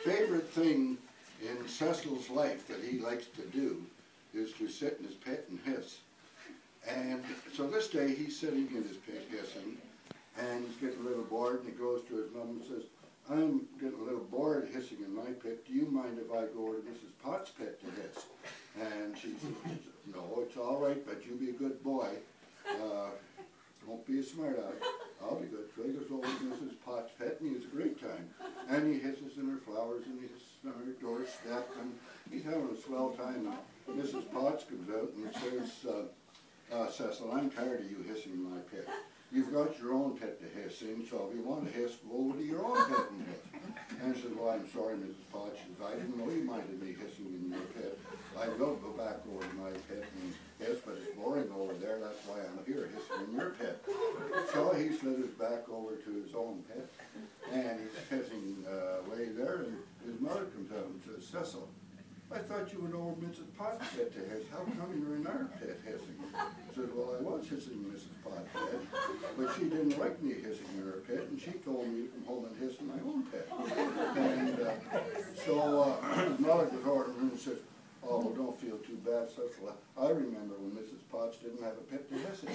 favorite thing in Cecil's life that he likes to do is to sit in his pit and hiss. And so this day he's sitting in his pit hissing, and he's getting a little bored, and he goes to his mom and says, "I'm getting a little bored hissing in my pit. Do you mind if I go over to Mrs. Potts' pit to hiss?" And she says, "No, it's all right, but you be a good boy. Don't be a smart aleck. I'll be good." So he goes over to Mrs. Potts' pit, and he has a great time. And he hisses in her flowers, and he hisses on her doorstep, and he's having a swell time. And Mrs. Potts comes out and says, "Cecil, I'm tired of you hissing in my pit. You've got your own pit to hiss in, so if you want to hiss, go over to your own pit and hiss." And he said, "Well, I'm sorry, Mrs. Potts. I didn't know you minded me hissing in your pit. I will go back over to my pit and hiss, but it's boring over there. That's why I'm here hissing in your pit." So he slithers back over to his own pit, and he's hissing away there, and his mother comes out and says, "Cecil, I thought you went over to Mrs. Potts' pit to hiss. How come you're in our pit hissing?" He said, "Well, I was hissing in Mrs. Potts' pit, but she didn't like me hissing in her pit, and she told me to come home and hiss in my own pit." And so his mother goes over to him and says, "Oh, well, don't feel too bad, Cecil. I remember when Mrs. Potts didn't have a pit to hiss in."